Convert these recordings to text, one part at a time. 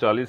40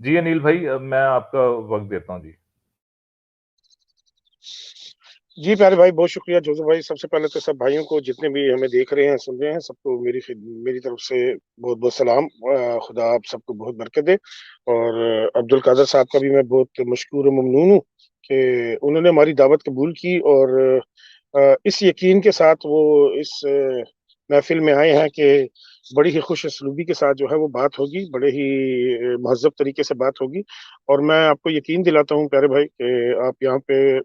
جی انیل بھائی میں آپ کا وقت دیتا ہوں. جی پیارے بھائی، بہت شکریہ جوزف بھائی. سب سے پہلے تو سب بھائیوں کو جتنے بھی ہمیں دیکھ رہے ہیں سن رہے ہیں، سب کو میری طرف سے بہت بہت سلام. خدا آپ سب کو بہت برکت دے. اور عبد القادر صاحب کا بھی میں بہت مشکور و ممنون ہوں کہ انہوں نے ہماری دعوت قبول کی، اور اس یقین کے ساتھ وہ اس محفل میں آئے ہیں کہ بڑی ہی خوش اسلوبی کے ساتھ جو ہے وہ بات ہوگی، بڑے ہی مہذب طریقے سے بات ہوگی. اور میں آپ کو یقین دلاتا ہوں پیارے بھائی کہ آپ یہاں پہ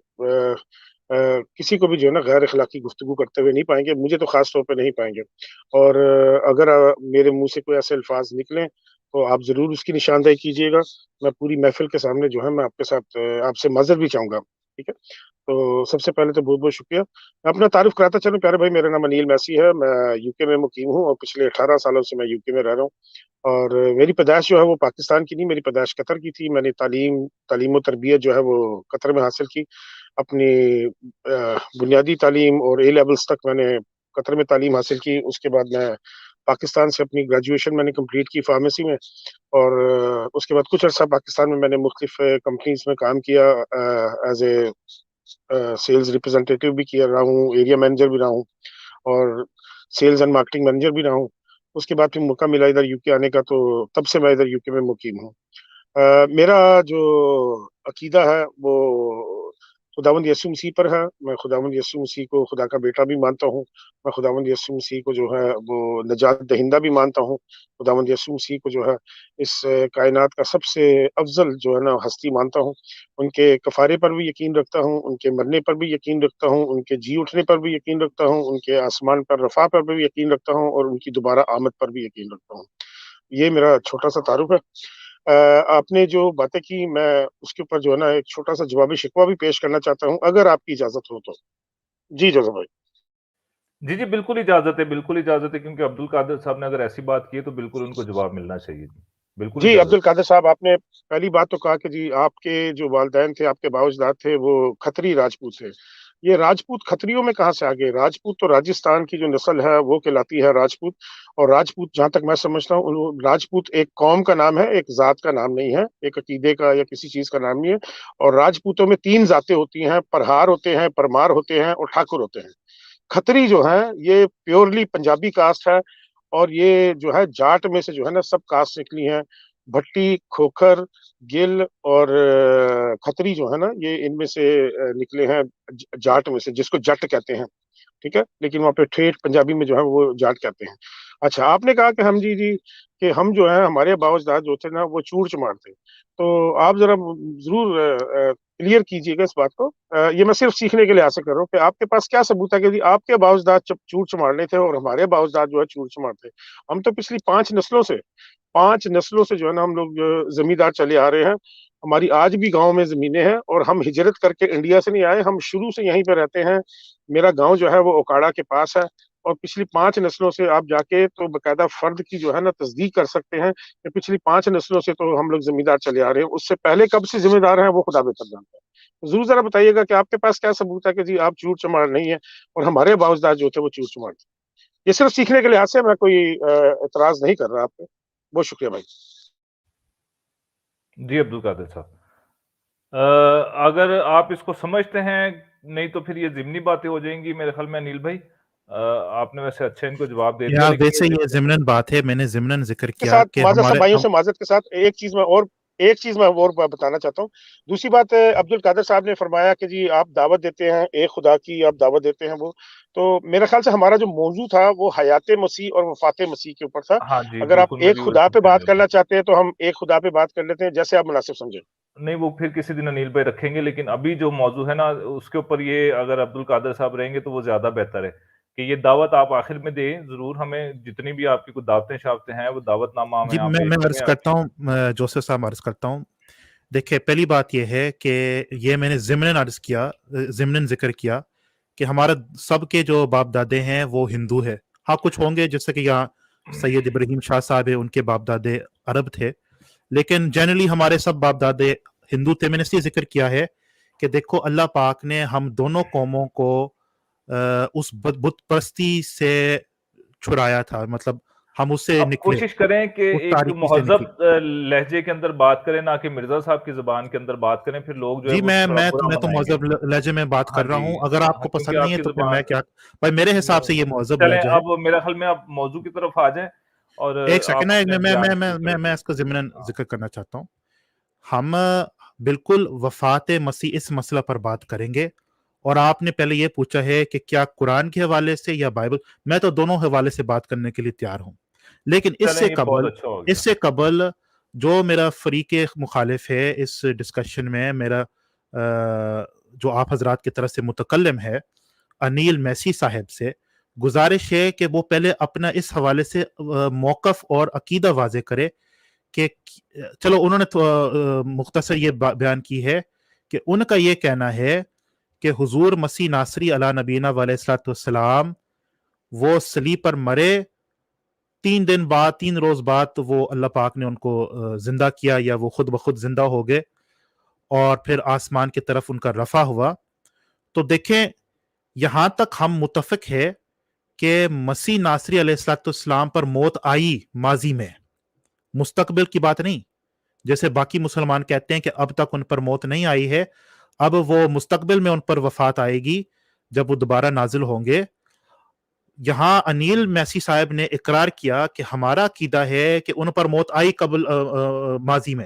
کسی کو بھی جو ہے نا غیر اخلاقی گفتگو کرتے ہوئے نہیں پائیں گے، مجھے تو خاص طور پہ نہیں پائیں گے. اور اگر میرے منہ سے کوئی ایسے الفاظ نکلیں تو آپ ضرور اس کی نشاندہی کیجیے گا. میں پوری محفل کے سامنے جو ہے میں آپ کے ساتھ آپ سے معذرت بھی چاہوں گا. ٹھیک ہے، تو سب سے پہلے تو بہت بہت شکریہ. میں اپنا تعارف کراتا چلوں پیارے بھائی. میرا نام انیل میسی ہے، میں یو کے میں مقیم ہوں، اور پچھلے 18 سالوں سے میں یو کے میں رہ رہا ہوں. اور میری پیدائش جو ہے وہ پاکستان کی نہیں، میری پیدائش قطر کی تھی. میں نے تعلیم و تربیت جو ہے وہ قطر میں حاصل کی. اپنی بنیادی تعلیم اور اے لیولز تک میں نے قطر میں تعلیم حاصل کی. اس کے بعد میں پاکستان سے اپنی گریجویشن میں نے کمپلیٹ کی فارمیسی میں. اور اس کے بعد کچھ عرصہ پاکستان میں نے مختلف کمپنیز میں کام کیا، ایز اے سیلز ریپرزینٹیٹیو بھی کیا رہا ہوں، ایریا مینیجر بھی رہا ہوں، اور سیلز اینڈ مارکیٹنگ مینیجر بھی رہا ہوں. اس کے بعد پھر موقع ملا ادھر یو کے آنے کا، تو تب سے میں ادھر یو کے میں مقیم ہوں. میرا جو عقیدہ ہے وہ خداوند یسوع مسیح پر ہے. میں خداوند یسوع مسیح کو خدا کا بیٹا بھی مانتا ہوں. میں خداوند یسوع مسیح کو جو ہے وہ نجات دہندہ بھی مانتا ہوں. خداوند یسوع مسیح کو جو ہے اس کائنات کا سب سے افضل جو ہے نا ہستی مانتا ہوں. ان کے کفارے پر بھی یقین رکھتا ہوں، ان کے مرنے پر بھی یقین رکھتا ہوں، ان کے جی اٹھنے پر بھی یقین رکھتا ہوں، ان کے آسمان پر رفع پر بھی یقین رکھتا ہوں، اور ان کی دوبارہ آمد پر بھی یقین رکھتا ہوں. یہ میرا چھوٹا سا تعارف ہے. آپ نے جو باتیں کی، میں اس کے اوپر جو ہے نا ایک چھوٹا سا جوابی شکوہ بھی پیش کرنا چاہتا ہوں، اگر آپ کی اجازت ہو تو. جی جوزف بھائی. جی بالکل اجازت ہے، بالکل اجازت ہے، کیونکہ عبد القادر صاحب نے اگر ایسی بات کی ہے تو بالکل ان کو جواب ملنا چاہیے. بالکل جی عبد اجازت. القادر صاحب، آپ نے پہلی بات تو کہا کہ جی آپ کے جو والدین تھے، آپ کے باوجداد تھے، وہ کھتری راجپوت تھے. یہ راجپوت کھتریوں میں کہاں سے آ گئے؟ راجپوت تو راجستھان کی جو نسل ہے وہ کہلاتی ہے راجپوت. اور راجپوت جہاں تک میں سمجھتا ہوں، راجپوت ایک قوم کا نام ہے، ایک ذات کا نام نہیں ہے، ایک عقیدے کا یا کسی چیز کا نام نہیں ہے. اور راجپوتوں میں 3 ذاتیں ہوتی ہیں: پرہار ہوتے ہیں، پرمار ہوتے ہیں، اور ٹھاکر ہوتے ہیں. کھتری جو ہیں یہ پیورلی پنجابی کاسٹ ہے، اور یہ جو ہے جاٹ میں سے جو ہے نا سب کاسٹ نکلی ہیں. بھٹی، کھوکھر، گل اور کھتری جو ہے نا یہ ان میں سے نکلے ہیں، جاٹ میں سے، جس کو جٹ کہتے ہیں. ٹھیک ہے، لیکن وہاں پہ ٹھیٹ پنجابی میں جو ہے وہ جاٹ کہتے ہیں. اچھا، آپ نے کہا کہ ہم جی کہ ہم جو ہے ہمارے باوجداد جو تھے نا وہ چوڑ چمار تھے. تو آپ ذرا ضرور کلیئر کیجیے گا اس بات کو. یہ میں صرف سیکھنے کے لحاظ سے کر رہا ہوں کہ آپ کے پاس کیا ثبوت ہے کہ آپ کے باوجداد چوڑ چمارنے تھے اور ہمارے باوجداد جو ہے چوڑ چمار تھے. ہم تو پچھلی 5 نسلوں سے جو ہے نا ہم لوگ زمیندار چلے آ رہے ہیں. ہماری آج بھی گاؤں میں زمینیں ہیں، اور ہم ہجرت کر کے انڈیا سے نہیں آئے، ہم شروع سے یہیں پہ رہتے ہیں. میرا گاؤں جو ہے وہ اوکاڑا کے پاس ہے، اور پچھلی 5 نسلوں سے آپ جا کے تو باقاعدہ فرد کی جو ہے نا تصدیق کر سکتے ہیں کہ پچھلی 5 نسلوں سے تو ہم لوگ زمیندار چلے آ رہے ہیں. اس سے پہلے کب سے ذمہ دار ہیں وہ خدا بہتر جانتا ہے. ضرور ذرا بتائیے گا کہ آپ کے پاس کیا ثبوت ہے کہ جی آپ چوڑ چمار نہیں ہیں اور ہمارے باوجداد جو تھے وہ چوڑ چمار تھے. یہ صرف سیکھنے کے لحاظ سے، میں کوئی اعتراض نہیں کر رہا آپ پہ. بہت شکریہ بھائی. جی عبد القادر صاحب، اگر آپ اس کو سمجھتے ہیں، نہیں تو پھر یہ ضمنی باتیں ہو جائیں گی میرے خیال میں. انیل بھائی آپ نے ویسے اچھا ان کو جواب دے دیا، لیکن ویسے یہ ضمناً بات ہے، میں نے ضمناً ذکر کے کیا ساتھ کہ معذرت، سب ہمارے بھائیوں سے معذرت کے ساتھ ایک چیز میں اور بتانا چاہتا ہوں. دوسری بات، عبد القادر صاحب نے فرمایا کہ جی آپ دعوت دیتے ہیں ایک خدا کی، آپ دعوت دیتے ہیں وہ. تو میرے خیال سے ہمارا جو موضوع تھا وہ حیات مسیح اور وفات مسیح کے اوپر تھا. ہاں جی اگر آپ بالکل، ایک میری خدا الفاظ پہ سے بات بالکل. کرنا چاہتے ہیں تو ہم ایک خدا پہ بات کر لیتے ہیں، جیسے آپ مناسب سمجھیں. نہیں، وہ پھر کسی دن انیل بھائی رکھیں گے، لیکن ابھی جو موضوع ہے نا اس کے اوپر یہ اگر عبد القادر صاحب رہیں گے تو وہ زیادہ بہتر ہے کہ یہ دعوت آپ آخر میں دیں ضرور. ہمیں جتنی بھی آپ کی کوئی دعوتیں شافتیں ہیں وہ دعوت نامہ ہمیں جی آپ میں پیش عرض کریں. کرتا ہوں، جوسف صاحب عرض کرتا ہوں. دیکھیں، پہلی بات یہ ہے کہ یہ میں نے ضمناً ذکر کیا کہ ہمارا سب کے جو باپ دادے ہیں وہ ہندو ہے. ہاں کچھ ہوں گے جیسے کہ یہاں سید ابراہیم شاہ صاحب ہے، ان کے باپ دادے عرب تھے، لیکن جنرلی ہمارے سب باپ دادے ہندو تھے. میں نے اس لیے ذکر کیا ہے کہ دیکھو اللہ پاک نے ہم دونوں قوموں کو اس بت پرستی سے چھڑایا تھا. مطلب ہم اس سے آپ نکلے، کوشش کریں کہ اس ایک تاریکی سے نکلے. مہذب لہجے کے اندر بات کریں، نہ کہ مرزا صاحب کی زبان کے اندر بات کریں، پھر لوگ جو ہے جی وہ تھوڑا میں برا تو منائیں گے. مہذب لہجے میں بات ہاں کر رہا جی، ہوں. اگر آپ ہاں، کو کیونکہ پسند نہیں آپ ہے کی تو پھر میں زبان کیا. بھائی میرے حساب سے یہ مہذب چلیں. لہجہ ہے. اب میرا خیال میں آپ موضوع کی طرف آ جائیں اور ایک سیکنڈ آپ اپنے بیان شروع کریں. میں اس کا ضمن ہاں. ذکر کرنا چاہتا ہوں. ہم بالکل وفات مسیح اس مسئلہ پر بات کریں گے، اور آپ نے پہلے یہ پوچھا ہے کہ کیا قرآن کے حوالے سے یا بائبل. میں تو دونوں حوالے سے بات کرنے کے لیے تیار ہوں، لیکن چلیں یہ بہت اچھا ہو گیا. اس سے قبل جو میرا فریق مخالف ہے اس ڈسکشن میں، میرا جو آپ حضرات کی طرف سے متکلم ہے انیل میسی صاحب سے گزارش ہے کہ وہ پہلے اپنا اس حوالے سے موقف اور عقیدہ واضح کرے کہ چلو انہوں نے مختصر یہ بیان کی ہے کہ ان کا یہ کہنا ہے کہ حضور مسیح ناصری علی نبینا علیہ الصلوۃ والسلام وہ صلیب پر مرے، 3 روز بعد وہ اللہ پاک نے ان کو زندہ کیا، یا وہ خود بخود زندہ ہو گئے اور پھر آسمان کی طرف ان کا رفع ہوا. تو دیکھیں یہاں تک ہم متفق ہے کہ مسیح ناصری علیہ الصلوۃ والسلام پر موت آئی ماضی میں، مستقبل کی بات نہیں. جیسے باقی مسلمان کہتے ہیں کہ اب تک ان پر موت نہیں آئی ہے، اب وہ مستقبل میں ان پر وفات آئے گی جب وہ دوبارہ نازل ہوں گے. یہاں انیل میسی صاحب نے اقرار کیا کہ ہمارا عقیدہ ہے کہ ان پر موت آئی قبل ماضی میں،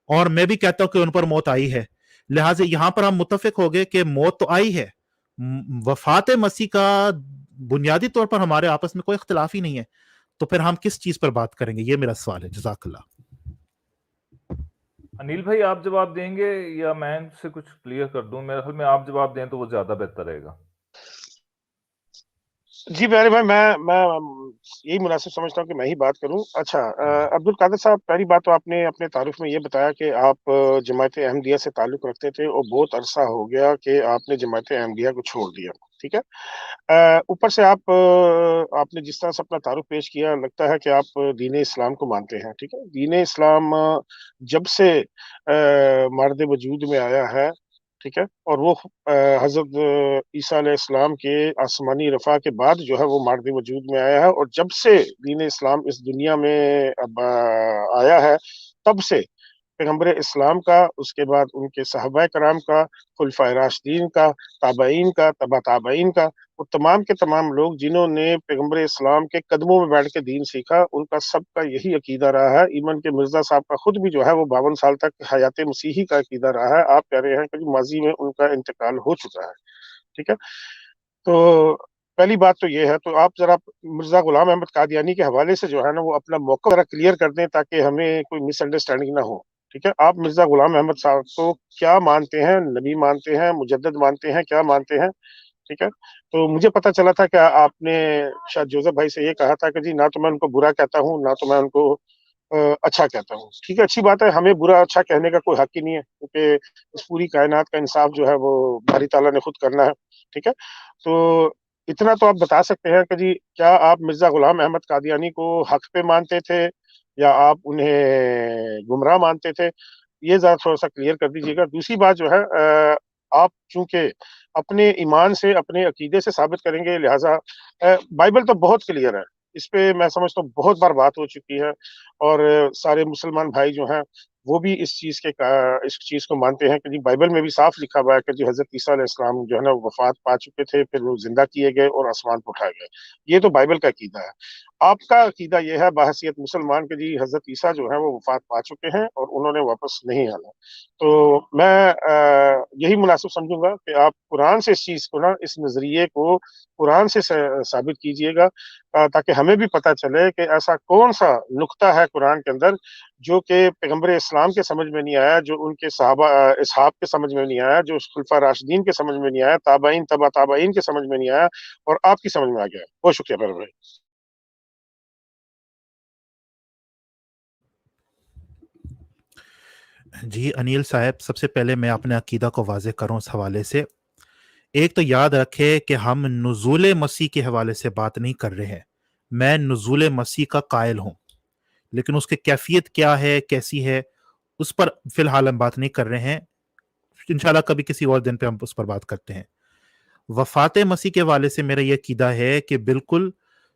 اور میں بھی کہتا ہوں کہ ان پر موت آئی ہے. لہٰذا یہاں پر ہم متفق ہو گئے کہ موت تو آئی ہے. وفات مسیح کا بنیادی طور پر ہمارے آپس میں کوئی اختلاف ہی نہیں ہے، تو پھر ہم کس چیز پر بات کریں گے؟ یہ میرا سوال ہے. جزاک اللہ. انیل بھائی آپ جواب دیں گے یا میں سے کچھ کلیئر کر دوں؟ میرے خیال میں آپ جواب دیں تو وہ زیادہ بہتر رہے گا. جی پیارے بھائی، میں یہی مناسب سمجھتا ہوں کہ میں ہی بات کروں. اچھا عبد القادر صاحب، پہلی بات تو آپ نے اپنے تعارف میں یہ بتایا کہ آپ جماعت احمدیہ سے تعلق رکھتے تھے اور بہت عرصہ ہو گیا کہ آپ نے جماعت احمدیہ کو چھوڑ دیا. ٹھیک ہے. اوپر سے آپ نے جس طرح سے اپنا تعارف پیش کیا، لگتا ہے کہ آپ دین اسلام کو مانتے ہیں. ٹھیک ہے. دین اسلام جب سے مارد وجود میں آیا ہے، ٹھیک ہے، اور وہ حضرت عیسیٰ علیہ السلام کے آسمانی رفع کے بعد جو ہے وہ مارد وجود میں آیا ہے، اور جب سے دین اسلام اس دنیا میں اب آیا ہے تب سے پیغمبر اسلام کا، اس کے بعد ان کے صحابہ کرام کا، خلفائے راشدین کا، تابعین کا، تبع تابعین کا، وہ تمام کے تمام لوگ جنہوں نے پیغمبر اسلام کے قدموں میں بیٹھ کے دین سیکھا، ان کا سب کا یہی عقیدہ رہا ہے. ایمن کے مرزا صاحب کا خود بھی جو ہے وہ 52 سال تک حیات مسیحی کا عقیدہ رہا ہے. آپ کہہ رہے ہیں کہ ماضی میں ان کا انتقال ہو چکا ہے. ٹھیک ہے. تو پہلی بات تو یہ ہے. تو آپ ذرا مرزا غلام احمد قادیانی کے حوالے سے جو ہے نا وہ اپنا موقع ذرا کلیئر کر دیں تاکہ ہمیں کوئی مس انڈرسٹینڈنگ نہ ہو. ٹھیک ہے. آپ مرزا غلام احمد صاحب کو کیا مانتے ہیں؟ نبی مانتے ہیں؟ مجدد مانتے ہیں؟ کیا مانتے ہیں؟ ٹھیک ہے. تو مجھے پتا چلا تھا کہ آپ نے شاید جوزف بھائی سے یہ کہا تھا کہ جی نہ تو میں ان کو برا کہتا ہوں، نہ تو میں ان کو اچھا کہتا ہوں. ٹھیک ہے. اچھی بات ہے، ہمیں برا اچھا کہنے کا کوئی حق ہی نہیں ہے، کیونکہ اس پوری کائنات کا انصاف جو ہے وہ باری تعالیٰ نے خود کرنا ہے. ٹھیک ہے. تو اتنا تو آپ بتا سکتے ہیں کہ جی کیا آپ مرزا غلام احمد قادیانی کو حق پہ مانتے تھے یا آپ انہیں گمراہ مانتے تھے؟ یہ ذرا تھوڑا سا کلیئر کر دیجیے گا. دوسری بات جو ہے، آپ چونکہ اپنے ایمان سے، اپنے عقیدے سے ثابت کریں گے، لہٰذا بائبل تو بہت کلیئر ہے، اس پہ میں سمجھتا ہوں بہت بار بات ہو چکی ہے، اور سارے مسلمان بھائی جو ہیں وہ بھی اس چیز کو مانتے ہیں کہ جی بائبل میں بھی صاف لکھا ہوا ہے کہ جی حضرت عیسیٰ علیہ السلام جو ہے نا وفات پا چکے تھے، پھر وہ زندہ کیے گئے اور آسمان پہ اٹھائے گئے. یہ تو بائبل کا عقیدہ ہے. آپ کا عقیدہ یہ ہے بحیثیت مسلمان کہ جی حضرت عیسیٰ جو ہے وہ وفات پا چکے ہیں اور انہوں نے واپس نہیں آنا. تو میں یہی مناسب سمجھوں گا کہ آپ قرآن سے اس چیز کو نا، اس نظریے کو قرآن سے ثابت کیجئے گا، تاکہ ہمیں بھی پتہ چلے کہ ایسا کون سا نقطہ ہے قرآن کے اندر جو کہ پیغمبر اسلام کے سمجھ میں نہیں آیا، جو ان کے صحابہ اصحاب کے سمجھ میں نہیں آیا، جو خلفاء راشدین کے سمجھ میں نہیں آیا، تابعین تبع تابعین کے سمجھ میں نہیں آیا، اور آپ کی سمجھ میں آ گیا. بہت شکریہ میرے بھائی. جی انیل صاحب، سب سے پہلے میں اپنے عقیدہ کو واضح کروں اس حوالے سے. ایک تو یاد رکھے کہ ہم نزول مسیح کے حوالے سے بات نہیں کر رہے ہیں. میں نزول مسیح کا قائل ہوں، لیکن اس کی کیفیت کیا ہے، کیسی ہے، اس پر فی الحال ہم بات نہیں کر رہے ہیں. انشاءاللہ کبھی کسی اور دن پہ ہم اس پر بات کرتے ہیں. وفات مسیح کے حوالے سے میرا یہ عقیدہ ہے کہ بالکل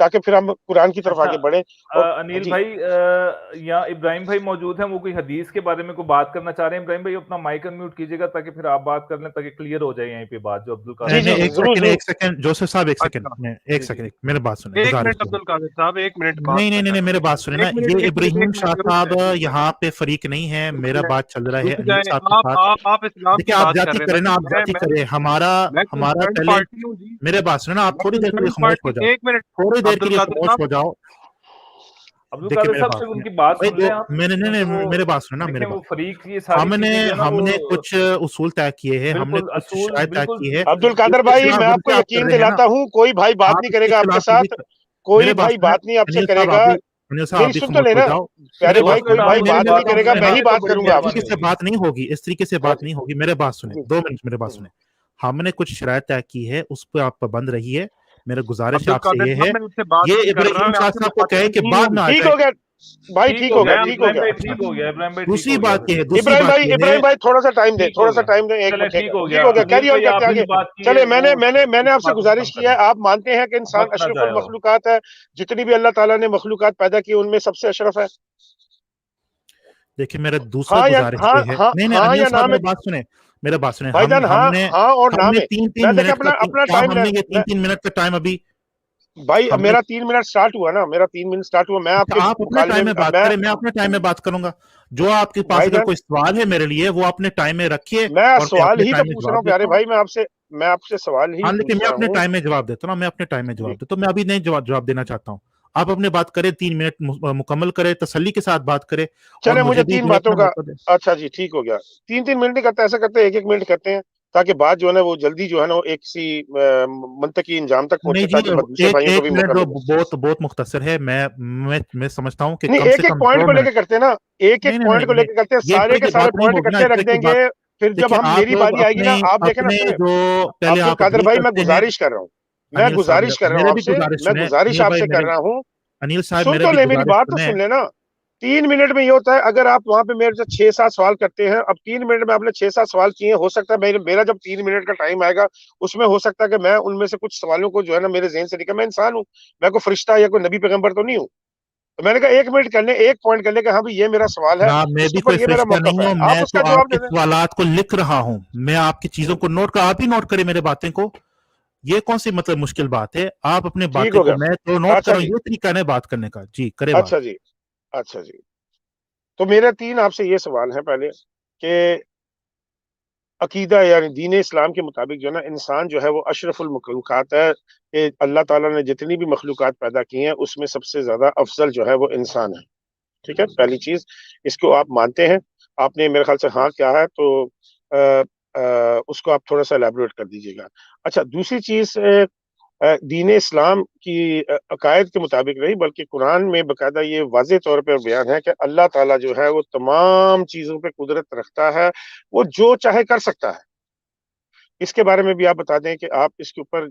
تاکہ پھر ہم قرآن کی طرف آگے بڑھیں. انیل بھائی یا ابراہیم بھائی موجود ہیں, وہ کوئی حدیث کے بارے میں کوئی بات کرنا چاہ رہے ہیں. ابراہیم بھائی اپنا مائک انمیوٹ کیجیے گا تاکہ پھر آپ بات کر لیں, تاکہ کلیئر ہو جائے یہیں پہ بات جو ایک سیکنڈ جوسف صاحب, ایک سیکنڈ میرے بات سنیں. نہیں میرے بات سنیں نا, یہ ابراہیم شاہ صاحب یہاں پہ فریق نہیں ہے, میرا بات چل رہا ہے انیل صاحب کے ساتھ. دیکھیں آپ جاتی کریں نا, آپ جاتی کریں, ہمارا پہلے میرے بات سنیں نا, آپ تھوڑی دیر کے لیے خاموش ہو جاؤ, تھوڑی دیر کے لیے خاموش ہو جاؤ. میرے بات سنیں نا, ہم نے کچھ اصول طے کیے ہیں, ہم نے کچھ شرائط طے کی ہے. عبد القادر بھائی میں آپ کو یقین دلاتا ہوں کوئی بھائی بات نہیں کرے گا آپ کے ساتھ, کوئی بھائی بات نہیں آپ سے کرے گا. میری سن تو لینا پیارے بھائی, کوئی بھائی بات نہیں کرے گا, میں ہی بات کروں گا. اس طریقے سے بات نہیں ہوگی, اس طریقے سے بات نہیں ہوگی. میرے بات سنیں, 2 منٹ میرے بات سنیں. ہم نے کچھ شرائط طے کی ہے, اس پہ آپ پابند رہیے. میرا گزارش آپ سے یہ ہے, یہ ابراہیم شاہ صاحب کو کہے کہ بعد میں ٹھیک ہو گیا بھائی, ٹھیک ہو گیا, ٹھیک ہو گیا. دوسری بات یہ ہے, ابراہیم بھائی تھوڑا سا ٹائم دیں, تھوڑا سا ٹائم دیں, ایک منٹ. ٹھیک ہو گیا, کیری آن کرتے آگے چلے. میں نے آپ سے گزارش کیا ہے, آپ مانتے ہیں کہ انسان اشرف المخلوقات ہے, جتنی بھی اللہ تعالیٰ نے مخلوقات پیدا کی ان میں سب سے اشرف ہے. دیکھیے میرا دوسرا گزارش یہ ہے, نہیں میرے بات سنیں, میرا بات سنیں. ہم نے 3 منٹ اپنا ٹائم, ہم نے یہ 3 منٹ کا ٹائم ابھی بھائی میرا 3 منٹ سٹارٹ ہوا نا, میرا 3 منٹ سٹارٹ ہوا. میں آپ اپنے ٹائم میں بات کریں, میں اپنے ٹائم میں بات کروں گا. جو آپ کے پاس اگر کوئی سوال ہے میرے لیے, وہ اپنے ٹائم میں رکھیے. میں سوال ہی تو پوچھ رہا ہوں پیارے بھائی, میں آپ سے سوال ہی. لیکن میں اپنے ٹائم میں جواب دیتا ہوں, میں اپنے ٹائم میں جواب دیتا ہوں. میں ابھی نہیں جواب دینا چاہتا ہوں. آپ اپنے بات کریں, 3 منٹ مکمل کریں, تسلی کے ساتھ بات کریں. چلے مجھے 3 باتوں کا, اچھا جی ٹھیک ہو گیا. 3 منٹ نہیں کرتے, ایسا کرتے 1 منٹ کرتے ہیں, تاکہ بات جو ہے نا وہ جلدی جو ہے نا ایک سی منطقی انجام تک پہنچے, تاکہ دوسرے بھائیوں کو بھی موقع ملے. بہت مختصر ہے, میں سمجھتا ہوں کہ ایک پوائنٹ کو لے کے کرتے ہیں نا, ایک پوائنٹ کو لے کے کرتے ہیں, سارے کے سارے پوائنٹ اکٹھے رکھ دیں گے. پھر جب ہم میری باری آئے گی نا, آپ دیکھیں نا, عبد القادر بھائی میں گزارش کر رہا ہوں, میں گزارش کر رہا ہوں آپ سے, میں گزارش آپ سے کر رہا ہوں. سن تو لے, میری بات تو سن لینا. 3 منٹ میں یہ ہوتا ہے, اگر آپ وہاں پہ میرے سے 6-7 سوال کرتے ہیں, اب 3 منٹ میں آپ نے 6-7 سوال کیے ہیں, ہو سکتا ہے میرا جب 3 منٹ کا ٹائم آئے گا, اس میں ہو سکتا ہے کہ میں ان میں سے کچھ سوالوں کو جو ہے نا میرے ذہن سے نکل, میں انسان ہوں, میں کوئی فرشتہ یا کوئی نبی پیغمبر تو نہیں ہوں. تو میں نے کہا 1 منٹ کر لیں, 1 پوائنٹ کر لیں کہ ہاں بھی یہ میرا سوال ہے, میں بھی کوئی فرشتہ نہیں ہوں, میں تو آپ کے سوالات کو لکھ رہا ہوں, میں آپ کی چیزوں کو نوٹ کر, آپ ہی نوٹ کریں میرے باتیں کو. یہ کون سی مطلب مشکل بات ہے, آپ اپنے باتیں کو, میں تو نوٹ کر رہا ہوں, یہ طریقہ ہے بات کرنے کا. جی کرے بات. اچھا جی. تو میرے 3 آپ سے یہ سوال ہیں. پہلے کہ عقیدہ یعنی دین اسلام کے مطابق جو ہے نا انسان جو ہے وہ اشرف المخلوقات ہے, کہ اللہ تعالیٰ نے جتنی بھی مخلوقات پیدا کی ہیں اس میں سب سے زیادہ افضل جو ہے وہ انسان ہے. ٹھیک ہے, پہلی چیز اس کو آپ مانتے ہیں. آپ نے میرے خیال سے ہاں کیا ہے, تو اس کو آپ تھوڑا سا ایلیبوریٹ کر دیجیے گا. اچھا, دوسری چیز, دین اسلام کی عقائد کے مطابق نہیں بلکہ قرآن میں باقاعدہ یہ واضح طور پر بیان ہے کہ اللہ تعالیٰ جو ہے وہ تمام چیزوں پہ قدرت رکھتا ہے, وہ جو چاہے کر سکتا ہے. اس کے بارے میں بھی آپ بتا دیں کہ آپ اس کے اوپر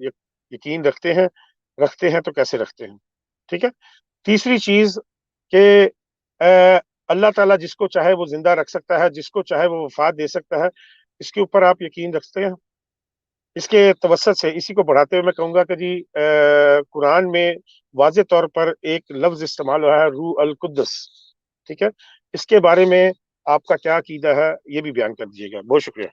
یقین رکھتے ہیں تو کیسے رکھتے ہیں. ٹھیک ہے. تیسری چیز کہ اللہ تعالیٰ جس کو چاہے وہ زندہ رکھ سکتا ہے, جس کو چاہے وہ وفات دے سکتا ہے, اس کے اوپر آپ یقین رکھتے ہیں. اس کے توسط سے اسی کو بڑھاتے ہوئے میں کہوں گا کہ جی قرآن میں واضح طور پر ایک لفظ استعمال ہوا ہے, روح القدس. ٹھیک ہے, اس کے بارے میں آپ کا کیا عقیدہ ہے یہ بھی بیان کر دیجیے گا. بہت شکریہ.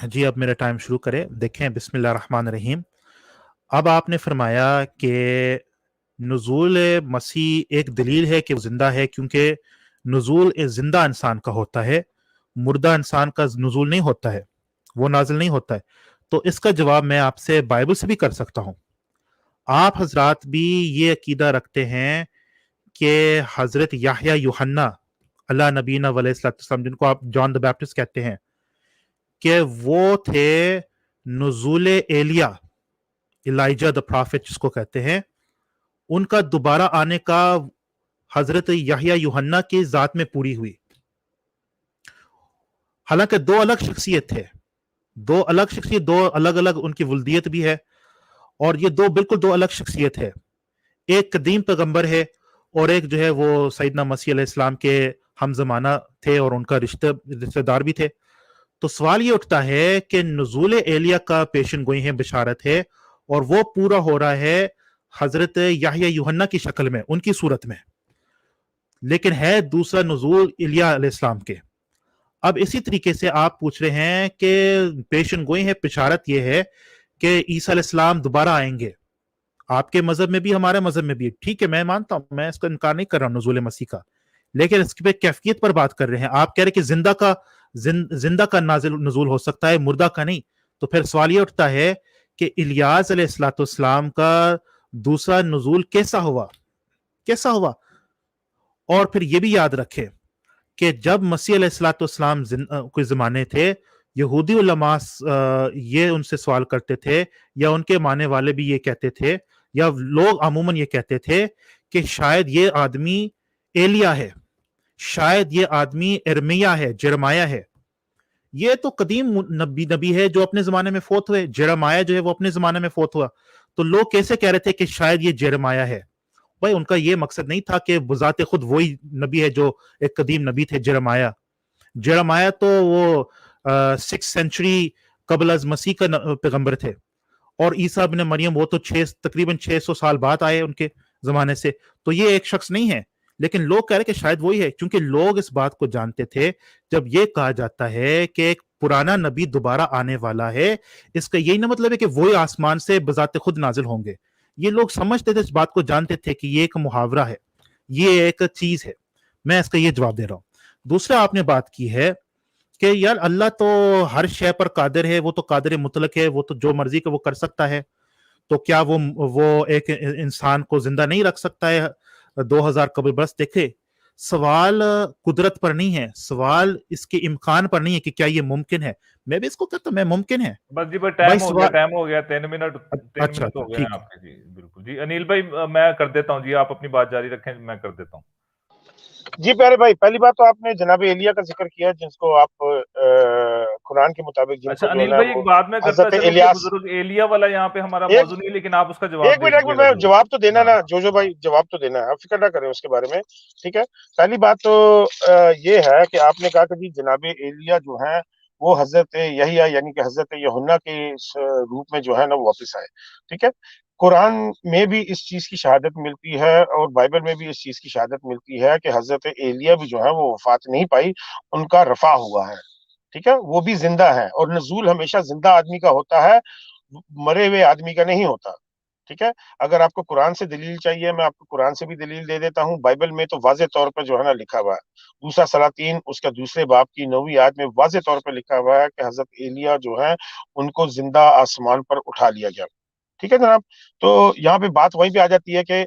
جی اب میرا ٹائم شروع کرے. دیکھیں, بسم اللہ الرحمن الرحیم. اب آپ نے فرمایا کہ نزول مسیح ایک دلیل ہے کہ وہ زندہ ہے, کیونکہ نزول ایک زندہ انسان کا ہوتا ہے, مردہ انسان کا نزول نہیں ہوتا ہے, وہ نازل نہیں ہوتا ہے. تو اس کا جواب میں آپ سے بائبل سے بھی کر سکتا ہوں. آپ حضرات بھی یہ عقیدہ رکھتے ہیں کہ حضرت یحییٰ یوحنا اللہ نبینا علیہ السلام, جن کو آپ جان دی بیپٹسٹ کہتے ہیں, کہ وہ تھے نزول ایلیا, الائجہ the prophet جس کو کہتے ہیں, ان کا دوبارہ آنے کا حضرت یحییٰ یوحنا کی ذات میں پوری ہوئی. حالانکہ 2 الگ شخصیت تھے, 2 الگ شخصیت, 2 الگ الگ ان کی ولدیت بھی ہے, اور یہ بالکل 2 الگ شخصیت ہے. ایک قدیم پیغمبر ہے, اور ایک جو ہے وہ سیدنا مسیح علیہ السلام کے ہم زمانہ تھے, اور ان کا رشتہ دار بھی تھے. تو سوال یہ اٹھتا ہے کہ نزول ایلیا کا پیشن گوئی ہے، بشارت ہے، اور وہ پورا ہو رہا ہے حضرت یحییٰ یوحنا کی شکل میں، ان کی صورت میں، لیکن ہے دوسرا نزول ایلیا علیہ السلام کے۔ اب اسی طریقے سے آپ پوچھ رہے ہیں کہ پیشن گوئی ہے، بشارت یہ ہے کہ عیسیٰ علیہ السلام دوبارہ آئیں گے، آپ کے مذہب میں بھی ہمارے مذہب میں بھی، ٹھیک ہے میں مانتا ہوں، میں اس کا انکار نہیں کر رہا ہوں نزول مسیح کا، لیکن اس پہ کیفیت پر بات کر رہے ہیں۔ آپ کہہ رہے کہ زندہ کا نزول ہو سکتا ہے، مردہ کا نہیں، تو پھر سوال یہ اٹھتا ہے کہ الیاس علیہ السلام کا دوسرا نزول کیسا ہوا؟ اور پھر یہ بھی یاد رکھے کہ جب مسیح علیہ السلام کے زمانے تھے، یہودی علماء یہ ان سے سوال کرتے تھے، یا ان کے ماننے والے بھی یہ کہتے تھے، یا لوگ عموماً یہ کہتے تھے کہ شاید یہ آدمی ایلیا ہے، شاید یہ آدمی ارمیا ہے، جرمایا ہے۔ یہ تو قدیم نبی ہے جو اپنے زمانے میں فوت ہوئے، جرمایا جو ہے وہ اپنے زمانے میں فوت ہوا، تو لوگ کیسے کہہ رہے تھے کہ شاید یہ جرمایا ہے؟ بھائی ان کا یہ مقصد نہیں تھا کہ بذات خود وہی نبی ہے جو ایک قدیم نبی تھے جرمایا تو وہ 6 سینچری قبل از مسیح کا پیغمبر تھے، اور عیسیٰ ابن مریم وہ تو تقریباً 600 سال بعد آئے ان کے زمانے سے، تو یہ ایک شخص نہیں ہے، لیکن لوگ کہہ رہے کہ شاید وہی ہے، کیونکہ لوگ اس بات کو جانتے تھے جب یہ کہا جاتا ہے کہ ایک پرانا نبی دوبارہ آنے والا ہے، اس کا یہی نہ مطلب ہے کہ وہی آسمان سے بذات خود نازل ہوں گے، یہ لوگ سمجھتے تھے، اس بات کو جانتے تھے کہ یہ ایک محاورہ ہے، یہ ایک چیز ہے۔ میں اس کا یہ جواب دے رہا ہوں۔ دوسرا آپ نے بات کی ہے کہ یار اللہ تو ہر شے پر قادر ہے، وہ تو قادر مطلق ہے، وہ تو جو مرضی کا وہ کر سکتا ہے، تو کیا وہ ایک انسان کو زندہ نہیں رکھ سکتا ہے 2000 قبل برس؟ دیکھے سوال قدرت پر نہیں ہے، سوال اس کے امکان پر نہیں ہے کہ کیا یہ ممکن ہے، میں بھی اس کو کہتا ہوں میں ممکن ہے۔ بس جی بھائی بھائی ٹائم ہو گیا 3 منٹ اچھا ہو گئے ہیں ٹھیک ہے۔ آپ کے۔ جی بالکل جی انیل بھائی میں کر دیتا ہوں، جی آپ اپنی بات جاری رکھیں، میں کر دیتا ہوں۔ جی پیارے بھائی، پہلی بات تو آپ نے جناب ایلیا کا ذکر کیا، جس کو آپ قرآن کے مطابق جن اچھا کو جو ہے انیل نا بھائی وہ ایک بات میں کرتا حضرت چلوں کہ الیاس، بزرگ ایلیا والا یہاں پہ ہمارا ایک موضوع نہیں، لیکن آپ اس کا جواب دے ایک دیجیے منٹ گا میں ضرور۔ جواب تو دینا ہاں نا جوجو بھائی، جواب تو دینا ہے، آپ فکر نہ کریں اس کے بارے میں، ٹھیک ہے۔ پہلی بات تو یہ ہے کہ آپ نے کہا کہ جی جناب ایلیا جو ہیں وہ حضرت یحییٰ یعنی کہ حضرت یوحنا کے روپ میں جو ہے نا وہ واپس آئے، ٹھیک ہے۔ قرآن میں بھی اس چیز کی شہادت ملتی ہے اور بائبل میں بھی اس چیز کی شہادت ملتی ہے کہ حضرت ایلیا بھی جو ہے وہ وفات نہیں پائی، ان کا رفع ہوا ہے، ٹھیک ہے، وہ بھی زندہ ہے، اور نزول ہمیشہ زندہ آدمی کا ہوتا ہے، مرے ہوئے آدمی کا نہیں ہوتا، ٹھیک ہے۔ اگر آپ کو قرآن سے دلیل چاہیے، میں آپ کو قرآن سے بھی دلیل دے دیتا ہوں۔ بائبل میں تو واضح طور پر جو ہے نا لکھا ہوا ہے، دوسرا سلاطین اس کا دوسرے باب کی 9ویں آیت میں واضح طور پر لکھا ہوا ہے کہ حضرت ایلیا جو ہے ان کو زندہ آسمان پر اٹھا لیا گیا، ٹھیک ہے جناب۔ تو یہاں پہ بات وہیں پہ آ جاتی ہے کہ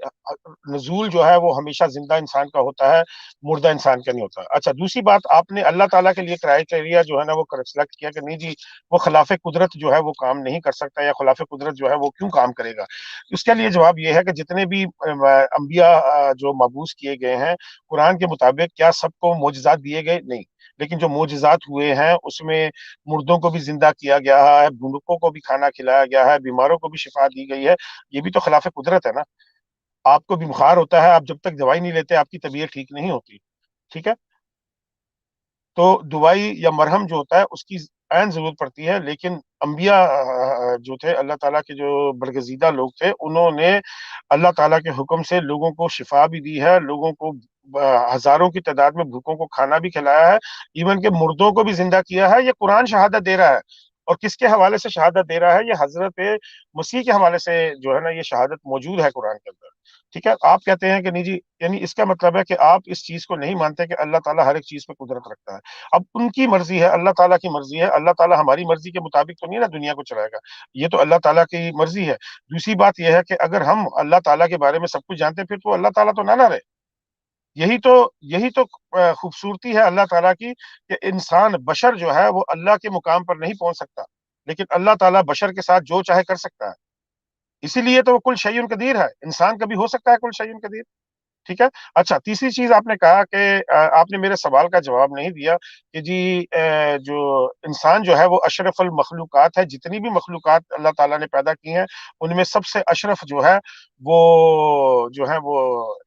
نزول جو ہے وہ ہمیشہ زندہ انسان کا ہوتا ہے، مردہ انسان کا نہیں ہوتا۔ اچھا دوسری بات، آپ نے اللہ تعالیٰ کے لیے کرائٹیریا جو ہے نا وہ سلیکٹ کیا کہ نہیں جی وہ خلاف قدرت جو ہے وہ کام نہیں کر سکتا، یا خلاف قدرت جو ہے وہ کیوں کام کرے گا؟ اس کے لیے جواب یہ ہے کہ جتنے بھی انبیاء جو مبعوث کیے گئے ہیں قرآن کے مطابق، کیا سب کو معجزات دیے گئے؟ نہیں، لیکن جو معجزات ہوئے ہیں اس میں مردوں کو بھی زندہ کیا گیا ہے، بھوکوں کو بھی کھانا کھلایا گیا ہے، بیماروں کو بھی شفا دی گئی ہے، یہ بھی تو خلاف قدرت ہے نا۔ آپ کو بھی بخار ہوتا ہے، آپ جب تک دوائی نہیں لیتے آپ کی طبیعت ٹھیک نہیں ہوتی، ٹھیک ہے۔ تو دوائی یا مرہم جو ہوتا ہے اس کی عین ضرورت پڑتی ہے، لیکن انبیاء جو تھے اللہ تعالیٰ کے جو برگزیدہ لوگ تھے، انہوں نے اللہ تعالیٰ کے حکم سے لوگوں کو شفا بھی دی ہے، لوگوں کو ہزاروں کی تعداد میں بھوکوں کو کھانا بھی کھلایا ہے، ایون کہ مردوں کو بھی زندہ کیا ہے۔ یہ قرآن شہادت دے رہا ہے، اور کس کے حوالے سے شہادت دے رہا ہے؟ یہ حضرت مسیح کے حوالے سے جو ہے نا یہ شہادت موجود ہے قرآن کے اندر، ٹھیک ہے۔ آپ کہتے ہیں کہ نہیں جی، یعنی اس کا مطلب ہے کہ آپ اس چیز کو نہیں مانتے کہ اللہ تعالیٰ ہر ایک چیز پہ قدرت رکھتا ہے۔ اب ان کی مرضی ہے، اللہ تعالیٰ کی مرضی ہے، اللہ تعالیٰ ہماری مرضی کے مطابق تو نہیں نا دنیا کو چلائے گا، یہ تو اللہ تعالیٰ کی مرضی ہے۔ دوسری بات یہ ہے کہ اگر ہم اللہ تعالیٰ کے بارے میں سب کچھ جانتے پھر تو اللہ تعالیٰ تو نہ رہے۔ یہی تو خوبصورتی ہے اللہ تعالیٰ کی کہ انسان بشر جو ہے وہ اللہ کے مقام پر نہیں پہنچ سکتا، لیکن اللہ تعالیٰ بشر کے ساتھ جو چاہے کر سکتا ہے، اسی لیے تو وہ کل شیء قدیر ہے۔ انسان کبھی ہو سکتا ہے کل شیء قدیر، ٹھیک ہے۔ اچھا تیسری چیز آپ نے کہا کہ آپ نے میرے سوال کا جواب نہیں دیا کہ جی جو انسان جو ہے وہ اشرف المخلوقات ہے، جتنی بھی مخلوقات اللہ تعالیٰ نے پیدا کی ہیں ان میں سب سے اشرف جو ہے وہ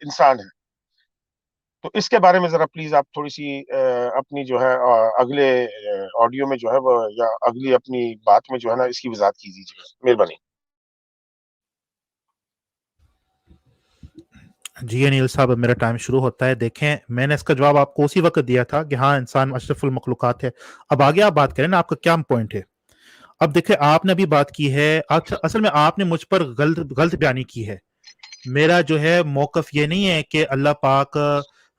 انسان ہے، تو اس کے بارے میں ذرا پلیز آپ تھوڑی سی اپنی جو ہے اگلے آڈیو میں جو ہے وہ یا اگلی اپنی بات میں جو ہے نا اس کی وضاحت کیجیے گا، مہربانی۔ جی انیل صاحب، اب میرا ٹائم شروع ہوتا ہے۔ دیکھیں، میں نے اس کا جواب آپ کو اسی وقت دیا تھا کہ ہاں انسان اشرف المخلوقات ہے۔ اب آگے آپ بات کریں نا، آپ کا کیا پوائنٹ ہے؟ اب دیکھیں، آپ نے ابھی بات کی ہے، اصل میں آپ نے مجھ پر غلط بیانی کی ہے۔ میرا جو ہے موقف یہ نہیں ہے کہ اللہ پاک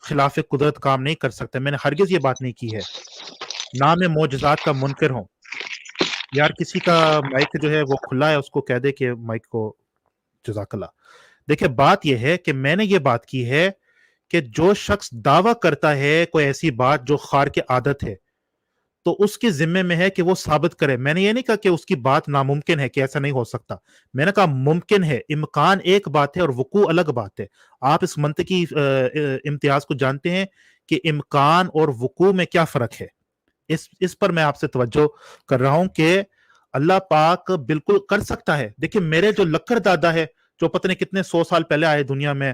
خلاف قدرت کام نہیں کر سکتا، میں نے ہرگز یہ بات نہیں کی ہے، نہ میں معجزات کا منکر ہوں۔ یار کسی کا مائک جو ہے وہ کھلا ہے، اس کو کہہ دے کہ مائک کو، جزاک اللہ۔ دیکھیں بات یہ ہے کہ میں نے یہ بات کی ہے کہ جو شخص دعویٰ کرتا ہے کوئی ایسی بات جو خار کی عادت ہے، تو اس کے ذمے میں ہے کہ وہ ثابت کرے۔ میں نے یہ نہیں کہا کہ اس کی بات ناممکن ہے، کہ ایسا نہیں ہو سکتا، میں نے کہا ممکن ہے۔ امکان ایک بات ہے اور وقوع الگ بات ہے۔ آپ اس منطقی امتیاز کو جانتے ہیں کہ امکان اور وقوع میں کیا فرق ہے؟ اس پر میں آپ سے توجہ کر رہا ہوں کہ اللہ پاک بالکل کر سکتا ہے۔ دیکھیں میرے جو لکھر دادا ہے، جو پتہ نہیں کتنے 100 سال پہلے آئے دنیا میں،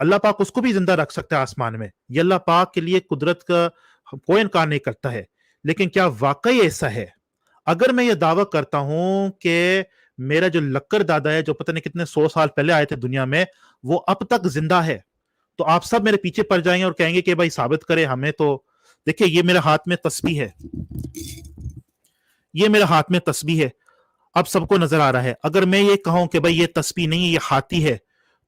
اللہ پاک اس کو بھی زندہ رکھ سکتا ہے آسمان میں۔ یہ اللہ پاک کے لیے قدرت کا کوئی انکار نہیں کرتا ہے۔ لیکن کیا واقعی ایسا ہے؟ اگر میں یہ دعویٰ کرتا ہوں کہ میرا جو لکر دادا ہے، جو پتہ نہیں کتنے 100 سال پہلے آئے تھے دنیا میں، وہ اب تک زندہ ہے، تو آپ سب میرے پیچھے پڑ جائیں گے اور کہیں گے کہ بھائی ثابت کرے ہمیں۔ تو دیکھیں یہ میرے ہاتھ میں تسبیح ہے، یہ میرے ہاتھ میں تسبیح ہے، اب سب کو نظر آ رہا ہے۔ اگر میں یہ کہوں کہ بھائی یہ تسبیح نہیں ہے، یہ ہاتھی ہے،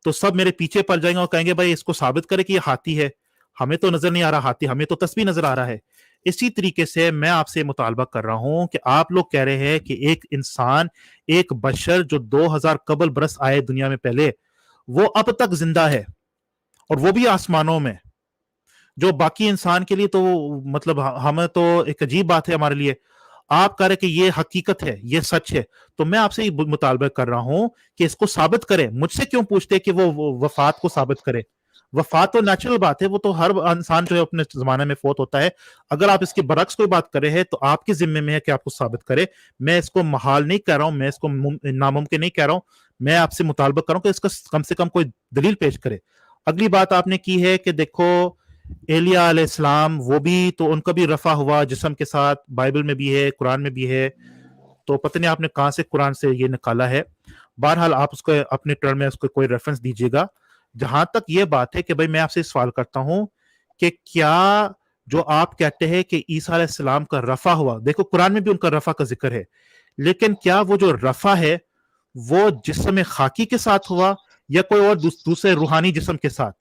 تو سب میرے پیچھے پڑ جائیں گے اور کہیں گے بھائی اس کو ثابت کرے کہ یہ ہاتھی ہے، ہمیں تو نظر نہیں آ رہا ہاتھی، ہمیں تو تسبیح نظر آ رہا ہے۔ اسی طریقے سے میں آپ سے مطالبہ کر رہا ہوں کہ آپ لوگ کہہ رہے ہیں کہ ایک انسان، ایک بشر جو 2000 قبل برس آئے دنیا میں پہلے، وہ اب تک زندہ ہے، اور وہ بھی آسمانوں میں، جو باقی انسان کے لیے تو مطلب ہمیں تو ایک عجیب بات ہے ہمارے لیے۔ آپ کہہ رہے کہ یہ حقیقت ہے، یہ سچ ہے، تو میں آپ سے مطالبہ کر رہا ہوں کہ اس کو ثابت کرے۔ مجھ سے کیوں پوچھتے کہ وہ وفات کو ثابت کرے؟ وفات تو نیچرل بات ہے، وہ تو ہر انسان جو ہے اپنے زمانے میں فوت ہوتا ہے۔ اگر آپ اس کے برعکس کوئی بات کر رہے ہیں تو آپ کے ذمے میں ہے کہ آپ کو ثابت کرے۔ میں اس کو محال نہیں کہہ رہا ہوں، میں اس کو ناممکن نہیں کہہ رہا ہوں، میں آپ سے مطالبہ کر رہا ہوں کہ اس کا کم سے کم کوئی دلیل پیش کرے۔ اگلی بات آپ نے کی ہے کہ دیکھو ایلیا علیہ السلام، وہ بھی تو ان کا بھی رفع ہوا جسم کے ساتھ، بائبل میں بھی ہے، قرآن میں بھی ہے، تو پتہ نہیں آپ نے کہاں سے قرآن سے یہ نکالا ہے۔ بہرحال آپ اس کو اپنے ٹرم میں اس کو کوئی ریفرنس دیجیے گا۔ جہاں تک یہ بات ہے کہ بھائی میں آپ سے سوال کرتا ہوں کہ کیا جو آپ کہتے ہیں کہ عیسیٰ علیہ السلام کا رفع ہوا، دیکھو قرآن میں بھی ان کا رفع کا ذکر ہے، لیکن کیا وہ جو رفع ہے وہ جسم خاکی کے ساتھ ہوا یا کوئی اور دوسرے روحانی جسم کے ساتھ؟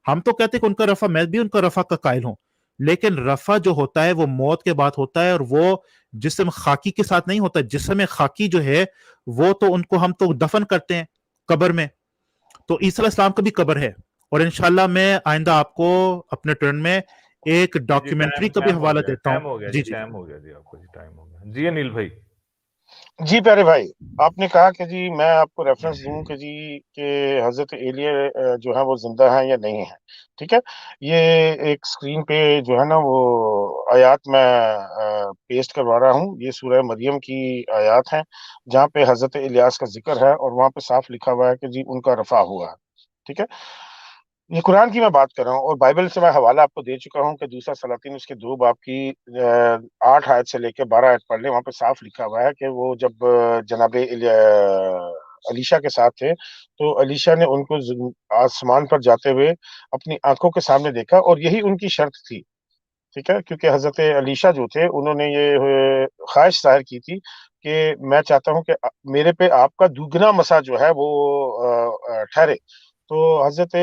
ہم تو کہتے ہیں کہ ان کا رفع، میں بھی ان کا رفع کا قائل ہوں، لیکن رفع جو ہوتا ہے وہ موت کے بعد ہوتا ہے، اور وہ جسم خاکی کے ساتھ نہیں ہوتا۔ جسم خاکی جو ہے وہ تو ان کو ہم تو دفن کرتے ہیں قبر میں، تو عیسیٰ علیہ السلام کا بھی قبر ہے۔ اور انشاءاللہ میں آئندہ آپ کو اپنے ٹرن میں ایک جی ڈاکیومنٹری کا بھی ٹائم ہو حوالہ گیا، دیتا ہوں۔ ٹائم ہو گیا جی جی، جی ٹائم ہو گیا جی، آپ کو جی ٹائم ہو گیا جی۔ انیل بھائی جی پیارے بھائی، آپ نے کہا کہ جی میں آپ کو ریفرنس دوں کہ جی کہ حضرت ایلیا جو ہے وہ زندہ ہیں یا نہیں ہیں، ٹھیک ہے۔ یہ ایک سکرین پہ جو ہے نا وہ آیات میں پیسٹ کروا رہا ہوں، یہ سورہ مریم کی آیات ہیں جہاں پہ حضرت الیاس کا ذکر ہے، اور وہاں پہ صاف لکھا ہوا ہے کہ جی ان کا رفع ہوا ہے، ٹھیک ہے۔ یہ قرآن کی میں بات کر رہا ہوں، اور بائبل سے میں حوالہ آپ کو دے چکا ہوں کہ دوسرا سلاطین اس کے 2 باب کی 8 آیت سے لے کے 12 آیت پڑھ لیں، وہاں پہ صاف لکھا ہوا ہے کہ وہ جب جناب علیشا کے ساتھ تھے تو علیشا نے ان کو آسمان پر جاتے ہوئے اپنی آنکھوں کے سامنے دیکھا، اور یہی ان کی شرط تھی، ٹھیک ہے، کیونکہ حضرت علیشا جو تھے انہوں نے یہ خواہش ظاہر کی تھی کہ میں چاہتا ہوں کہ میرے پہ آپ کا دوگنا مسا جو ہے وہ ٹھہرے۔ تو حضرت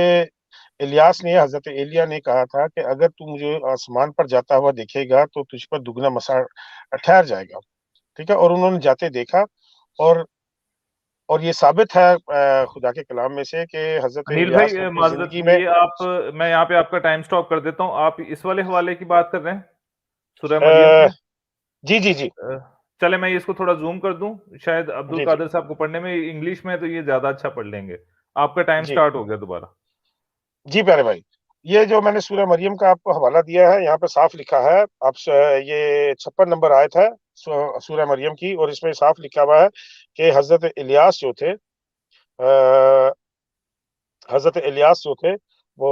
الیاس نے، حضرت ایلیا نے کہا تھا کہ اگر تو مجھے آسمان پر جاتا ہوا دیکھے گا تو تجھ پر دگنا مسا ٹھہر جائے گا، ٹھیک ہے۔ اور انہوں نے جاتے دیکھا، اور یہ ثابت ہے خدا کے کلام میں سے کہ حضرت انیل الیاس بھائی اپنی معذرت، زندگی میں یہ آپ، میں یہاں پہ آپ کا ٹائم سٹاپ کر دیتا ہوں۔ آپ اس والے حوالے کی بات کر رہے ہیں سورہ مریم کی؟ جی جی جی چلے میں اس کو تھوڑا زوم کر دوں، شاید عبد جی جی القادر صاحب کو پڑھنے میں انگلش میں تو یہ زیادہ اچھا پڑھ لیں گے۔ آپ کا ٹائم جی سٹارٹ ہو گیا دوبارہ۔ جی پیارے بھائی، یہ جو میں نے سورہ مریم کا آپ کو حوالہ دیا ہے، یہاں پہ صاف لکھا ہے، آپ یہ 56 نمبر آیت ہے سورہ مریم کی، اور اس میں صاف لکھا ہوا ہے کہ حضرت الیاس جو تھے، حضرت الیاس جو تھے وہ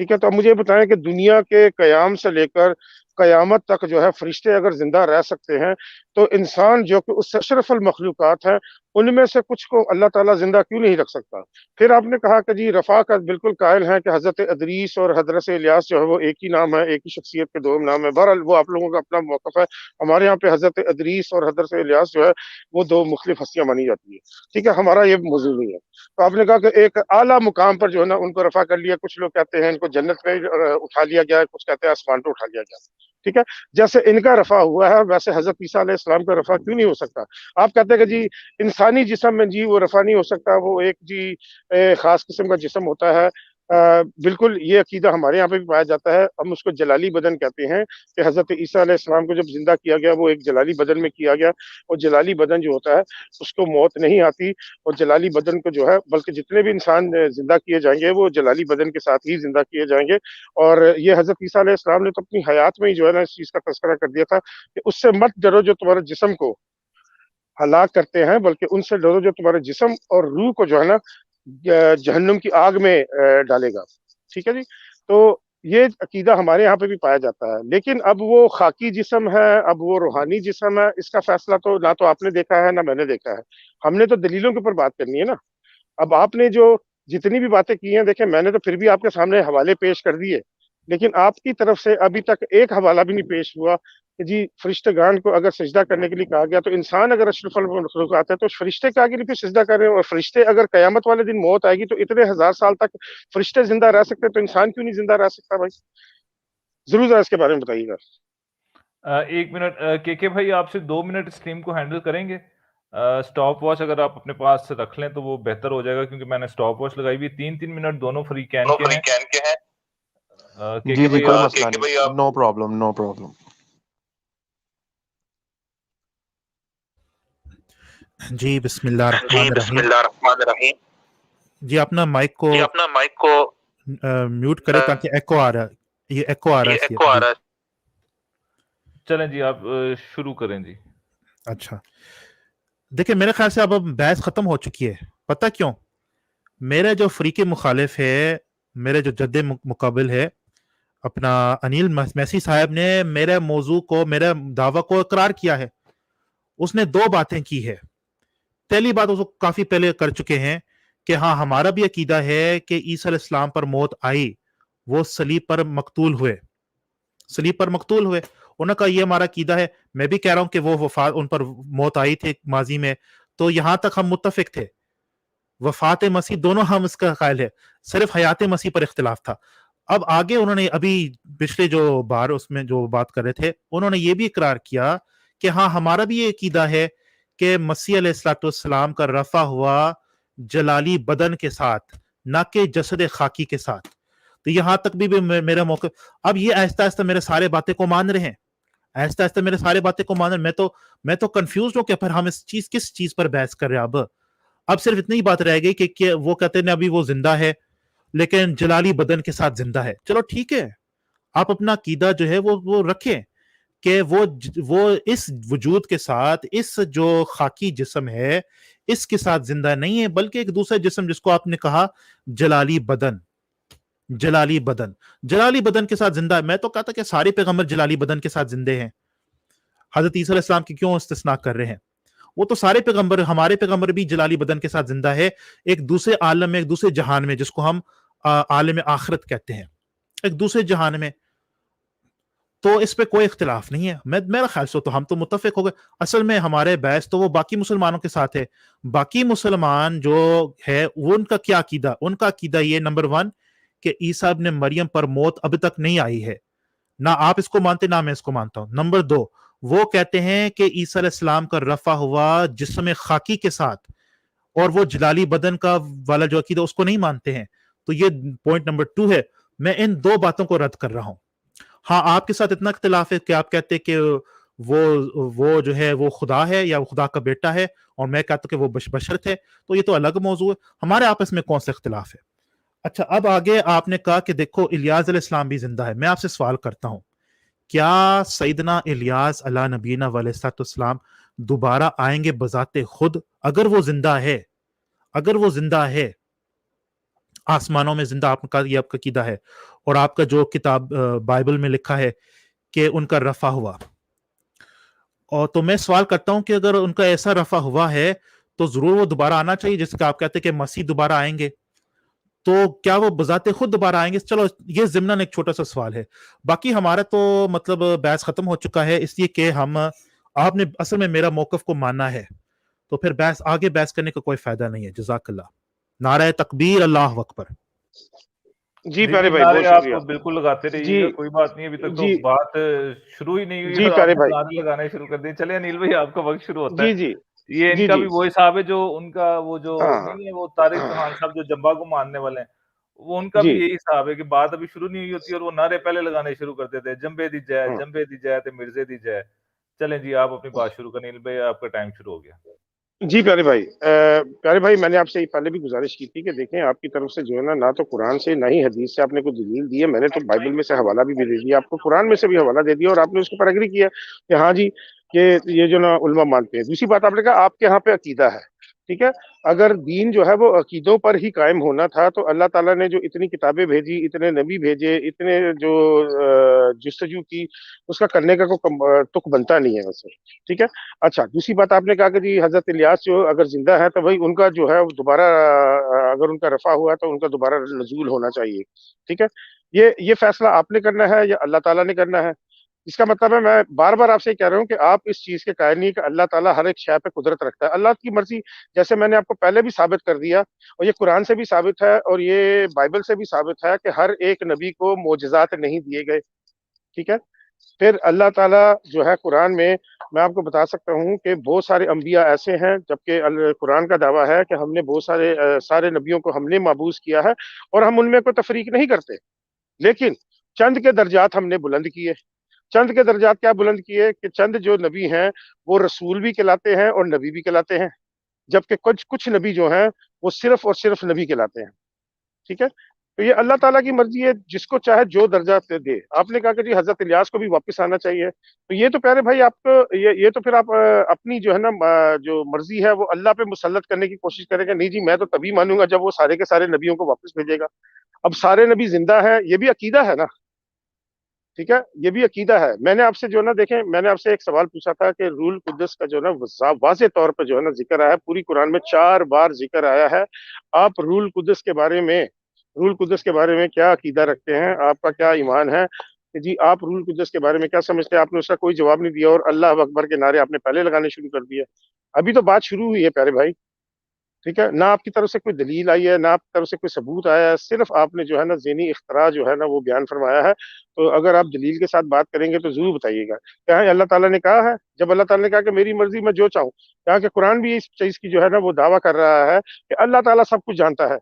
ٹھیک ہے، تو اب مجھے بتائیں کہ دنیا کے قیام سے لے کر قیامت تک جو ہے فرشتے اگر زندہ رہ سکتے ہیں تو انسان جو کہ اس سے اشرف المخلوقات ہیں ان میں سے کچھ کو اللہ تعالیٰ زندہ کیوں نہیں رکھ سکتا؟ پھر آپ نے کہا کہ جی رفع کا بالکل قائل ہیں کہ حضرت ادریس اور حضرت الیاس جو ہے وہ ایک ہی نام ہے، ایک ہی شخصیت کے دو نام ہے. بہرحال وہ آپ لوگوں کا اپنا موقف ہے. ہمارے یہاں پہ حضرت ادریس اور حضرت الیاس جو ہے وہ دو مختلف ہستیاں مانی جاتی ہیں. ٹھیک ہے، ہمارا یہ موضوع نہیں ہے. تو آپ نے کہا کہ ایک اعلیٰ مقام پر جو ہے نا ان کو رفع کر لیا. کچھ لوگ کہتے ہیں ان کو جنت میں اٹھا لیا گیا، کچھ کہتے ہیں آسمان پہ اٹھا لیا گیا. ٹھیک ہے، جیسے ان کا رفع ہوا ہے ویسے حضرت عیسیٰ علیہ السلام کا رفع کیوں نہیں ہو سکتا؟ آپ کہتے ہیں کہ جی انسانی جسم میں جی وہ رفع نہیں ہو سکتا، وہ ایک جی خاص قسم کا جسم ہوتا ہے. بالکل یہ عقیدہ ہمارے یہاں پہ بھی پایا جاتا ہے. ہم اس کو جلالی بدن کہتے ہیں کہ حضرت عیسیٰ علیہ السلام کو جب زندہ کیا گیا وہ ایک جلالی بدن میں کیا گیا، اور جلالی بدن جو ہوتا ہے اس کو موت نہیں آتی، اور جلالی بدن کو جو ہے بلکہ جتنے بھی انسان زندہ کیے جائیں گے وہ جلالی بدن کے ساتھ ہی زندہ کیے جائیں گے. اور یہ حضرت عیسیٰ علیہ السلام نے تو اپنی حیات میں ہی جو ہے نا اس چیز کا تذکرہ کر دیا تھا کہ اس سے مت ڈرو جو تمہارے جسم کو ہلاک کرتے ہیں، بلکہ ان سے ڈرو جو تمہارے جسم اور روح کو جو ہے نا جہنم کی آگ میں ڈالے گا. ٹھیک ہے جی، تو یہ عقیدہ ہمارے یہاں پہ بھی پایا جاتا ہے. لیکن اب وہ خاکی جسم ہے، اب وہ روحانی جسم ہے، اس کا فیصلہ تو نہ تو آپ نے دیکھا ہے نہ میں نے دیکھا ہے. ہم نے تو دلیلوں کے اوپر بات کرنی ہے نا. اب آپ نے جو جتنی بھی باتیں کی ہیں دیکھیں میں نے تو پھر بھی آپ کے سامنے حوالے پیش کر دیے، لیکن آپ کی طرف سے ابھی تک ایک حوالہ بھی نہیں پیش ہوا کہ جی فرشتگان کو اگر سجدہ کرنے کے لیے کہا گیا تو انسان اگر اشرف المخلوقات ہے تو فرشتے کے آگے نہیں پھر سجدہ کر رہے ہیں؟ اور فرشتے اگر قیامت والے دن موت آئے گی تو اتنے ہزار سال تک فرشتے زندہ رہ سکتے تو انسان کیوں نہیں زندہ رہ سکتا؟ بھائی ضرور ذرا اس کے بارے میں بتائیے گا. ایک منٹ کے بھائی آپ سے 2 منٹ اسٹریم کو ہینڈل کریں گے؟ سٹاپ واچ اگر آپ اپنے پاس رکھ لیں تو وہ بہتر ہو جائے گا، کیونکہ میں نے سٹاپ واچ لگائی ہوئی 3 منٹ دونوں فری کین کے ہیں. جی جی کوئی مسئلہ نہیں، نو پرابلم نو پرابلم. جی بسم اللہ الرحمن الرحیم. جی اپنا مائک کو میوٹ کرے تاکہ ایکو آ رہا ہے، یہ ایکو آ رہا ہے. چلیں جی آپ شروع کریں جی. اچھا دیکھیں میرے خیال سے اب بحث ختم ہو چکی ہے. پتہ کیوں؟ میرے جو فریق مخالف ہے، میرے جو جد مقابل ہے اپنا انیل میسی صاحب نے میرے موضوع کو، میرے دعویٰ کو اقرار کیا ہے. اس نے 2 باتیں کی ہے. پہلی بات اس کو کافی پہلے کر چکے ہیں کہ ہاں ہمارا بھی عقیدہ ہے کہ عیسیٰ علیہ السلام پر موت آئی، وہ صلیب پر مقتول ہوئے. انہوں نے کہا یہ ہمارا عقیدہ ہے. میں بھی کہہ رہا ہوں کہ وہ وفات ان پر موت آئی تھی ماضی میں، تو یہاں تک ہم متفق تھے. وفات مسیح دونوں ہم اس کا قائل ہے، صرف حیات مسیح پر اختلاف تھا. اب آگے انہوں نے ابھی پچھلے جو بار اس میں جو بات کر رہے تھے انہوں نے یہ بھی اقرار کیا کہ ہاں ہمارا بھی یہ عقیدہ ہے کہ مسیح علیہ الصلوۃ والسلام کا رفع ہوا جلالی بدن کے ساتھ، نہ کہ جسد خاکی کے ساتھ. تو یہاں تک بھی میرا موقع. اب یہ آہستہ آہستہ میرے سارے باتیں کو مان رہے ہیں، آہستہ آہستہ میرے سارے باتیں کو مان رہے ہیں. میں تو کنفیوز ہوں کہ پھر ہم کس چیز پر بحث کر رہے ہیں. اب صرف اتنی بات رہ گئی کہ وہ کہتے ہیں ابھی وہ زندہ ہے لیکن جلالی بدن کے ساتھ زندہ ہے. چلو ٹھیک ہے، آپ اپنا عقیدہ جو ہے وہ رکھیں کہ وہ اس وجود کے ساتھ، اس جو خاکی جسم ہے اس کے ساتھ زندہ نہیں ہے، بلکہ ایک دوسرا جسم جس کو آپ نے کہا جلالی بدن کے ساتھ زندہ ہے. میں تو کہتا کہ سارے پیغمبر جلالی بدن کے ساتھ زندے ہیں. حضرت عیسیٰ علیہ السلام کی کیوں استثناء کر رہے ہیں؟ وہ تو سارے پیغمبر، ہمارے پیغمبر بھی جلالی بدن کے ساتھ زندہ ہے، ایک دوسرے عالم میں، ایک دوسرے جہان میں، جس کو ہم عالم آخرت کہتے ہیں، ایک دوسرے جہان میں. تو اس پہ کوئی اختلاف نہیں ہے. میرا خیال سے تو ہم تو متفق ہو گئے. اصل میں ہمارے بحث تو وہ باقی مسلمانوں کے ساتھ ہے. باقی مسلمان جو ہے وہ ان کا کیا عقیدہ؟ ان کا عقیدہ یہ نمبر 1 کہ عیسیٰ ابن مریم پر موت اب تک نہیں آئی ہے. نہ آپ اس کو مانتے نہ میں اس کو مانتا ہوں. نمبر 2 وہ کہتے ہیں کہ عیسیٰ علیہ السلام کا رفع ہوا جسم خاکی کے ساتھ، اور وہ جلالی بدن کا والا جو عقیدہ اس کو نہیں مانتے ہیں. تو یہ پوائنٹ نمبر 2 ہے. میں ان 2 باتوں کو رد کر رہا ہوں. ہاں آپ کے ساتھ اتنا اختلاف ہے کہ آپ کہتے کہ وہ جو ہے وہ خدا ہے یا وہ خدا کا بیٹا ہے، اور میں کہتا ہوں کہ وہ بشر تھے. تو یہ تو الگ موضوع ہے. ہمارے آپس میں کون سا اختلاف ہے؟ اچھا اب آگے آپ نے کہا کہ دیکھو الیاس علیہ السلام بھی زندہ ہے. میں آپ سے سوال کرتا ہوں، کیا سیدنا الیاس علیہ نبینا علیہ السلام دوبارہ آئیں گے بذات خود؟ اگر وہ زندہ ہے آسمانوں میں زندہ، آپ کا یہ آپ کا عقیدہ ہے، اور آپ کا جو کتاب بائبل میں لکھا ہے کہ ان کا رفع ہوا. اور تو میں سوال کرتا ہوں کہ اگر ان کا ایسا رفع ہوا ہے تو ضرور وہ دوبارہ آنا چاہیے، جس کا آپ کہتے ہیں کہ مسیح دوبارہ آئیں گے، تو کیا وہ بذات خود دوبارہ آئیں گے؟ چلو یہ ضمناً ایک چھوٹا سا سوال ہے. باقی ہمارا تو مطلب بحث ختم ہو چکا ہے، اس لیے کہ آپ نے اصل میں میرا موقف کو ماننا ہے، تو پھر آگے بحث کرنے کا کوئی فائدہ نہیں ہے. جزاک اللہ. نعرہ تکبیر، اللہ اکبر. جی پیارے بھائی نعرے بہت آپ شکریہ. بالکل لگاتے رہیے جی گا، کوئی بات نہیں. ابھی تک تو جی بات شروع ہی نہیں ہوئی جی اور آپ پیارے نے بھائی. نعرے لگانے شروع کر دیے. چلے انیل بھائی، آپ کا وقت شروع ہوتا جی ہے. جی یہ ان جی کا جی بھی وہ حساب ہے جو ان کا وہ جو ہاں نہیں ہے، وہ طارق ہاں چوہان صاحب جو جمبا کو ماننے والے ہیں، وہ ان کا جی بھی یہی حساب ہے کہ بات ابھی شروع نہیں ہوئی ہوتی اور وہ نعرے پہلے لگانے شروع کر دیتے ہیں، جمبے دی جائے، ہاں. جمبے دی جائے تے مرزے دی جائے. چلیں جی، آپ اپنی بات شروع کریں. انیل بھائی، آپ کا ٹائم شروع ہو گیا. جی پیارے بھائی میں نے آپ سے پہلے بھی گزارش کی تھی کہ دیکھیں آپ کی طرف سے جو ہے نہ تو قرآن سے نہ ہی حدیث سے آپ نے کوئی دلیل دی ہے. میں نے تو بائبل میں سے حوالہ بھی دے دیا آپ کو، قرآن میں سے بھی حوالہ دے دیا اور آپ نے اس کے اوپر ایگری کیا کہ ہاں جی کہ یہ جو نا علماء مانتے ہیں. دوسری بات آپ نے کہا آپ کے یہاں پہ عقیدہ ہے. ٹھیک ہے، اگر دین جو ہے وہ عقیدوں پر ہی قائم ہونا تھا تو اللہ تعالیٰ نے جو اتنی کتابیں بھیجی، اتنے نبی بھیجے، اتنے جو جستجو کی، اس کا کرنے کا کوئی تک بنتا نہیں ہے ویسے. ٹھیک ہے. اچھا، دوسری بات آپ نے کہا کہ جی حضرت الیاس جو اگر زندہ ہے تو بھائی ان کا جو ہے دوبارہ اگر ان کا رفع ہوا تو ان کا دوبارہ نزول ہونا چاہیے. ٹھیک ہے. یہ فیصلہ آپ نے کرنا ہے یا اللہ تعالیٰ نے کرنا ہے؟ اس کا مطلب ہے میں بار بار آپ سے کہہ رہا ہوں کہ آپ اس چیز کے قائل نہیں کہ اللہ تعالیٰ ہر ایک شے پہ قدرت رکھتا ہے. اللہ کی مرضی، جیسے میں نے آپ کو پہلے بھی ثابت کر دیا اور یہ قرآن سے بھی ثابت ہے اور یہ بائبل سے بھی ثابت ہے کہ ہر ایک نبی کو معجزات نہیں دیے گئے. ٹھیک ہے. پھر اللہ تعالیٰ جو ہے قرآن میں آپ کو بتا سکتا ہوں کہ بہت سارے انبیاء ایسے ہیں، جبکہ قرآن کا دعویٰ ہے کہ ہم نے بہت سارے نبیوں کو ہم نے مابعوث کیا ہے اور ہم ان میں کوئی تفریق نہیں کرتے، لیکن چند کے درجات ہم نے بلند کیے. چند کے درجات کیا بلند کیے کہ چند جو نبی ہیں وہ رسول بھی کہلاتے ہیں اور نبی بھی کہلاتے ہیں، جبکہ کچھ نبی جو ہیں وہ صرف اور صرف نبی کہلاتے ہیں. ٹھیک ہے. تو یہ اللہ تعالیٰ کی مرضی ہے، جس کو چاہے جو درجہ دے. آپ نے کہا کہ جی حضرت الیاس کو بھی واپس آنا چاہیے، تو یہ تو پیارے بھائی آپ کو یہ تو پھر آپ اپنی جو ہے نا جو مرضی ہے وہ اللہ پہ مسلط کرنے کی کوشش کریں گے. نہیں جی، میں تو تبھی مانوں گا جب وہ سارے کے سارے نبیوں کو واپس بھیجے گا. اب سارے نبی زندہ ہیں، یہ بھی عقیدہ ہے نا. ٹھیک ہے، یہ بھی عقیدہ ہے. میں نے آپ سے جو ہے نا دیکھیں، میں نے آپ سے ایک سوال پوچھا تھا کہ رول قدس کا جو ہے نا واضح طور پہ جو ہے نا ذکر آیا ہے، پوری قرآن میں 4 بار ذکر آیا ہے. آپ رول قدس کے بارے میں کیا عقیدہ رکھتے ہیں؟ آپ کا کیا ایمان ہے کہ جی آپ رول قدس کے بارے میں کیا سمجھتے ہیں؟ آپ نے اس کا کوئی جواب نہیں دیا اور اللہ اکبر کے نعرے آپ نے پہلے لگانے شروع کر دیے. ابھی تو بات شروع ہوئی ہے پیارے بھائی. ٹھیک ہے. نہ آپ کی طرف سے کوئی دلیل آئی ہے، نہ آپ کی طرف سے کوئی ثبوت آیا ہے، صرف آپ نے جو ہے نا ذہنی اختراع جو ہے نا وہ بیان فرمایا ہے. تو اگر آپ دلیل کے ساتھ بات کریں گے تو ضرور بتائیے گا. کیا اللہ تعالیٰ نے کہا ہے؟ جب اللہ تعالیٰ نے کہا کہ میری مرضی میں جو چاہوں، کہا کہ قرآن بھی اس چیز کی جو ہے نا وہ دعویٰ کر رہا ہے کہ اللہ تعالیٰ سب کچھ جانتا ہے.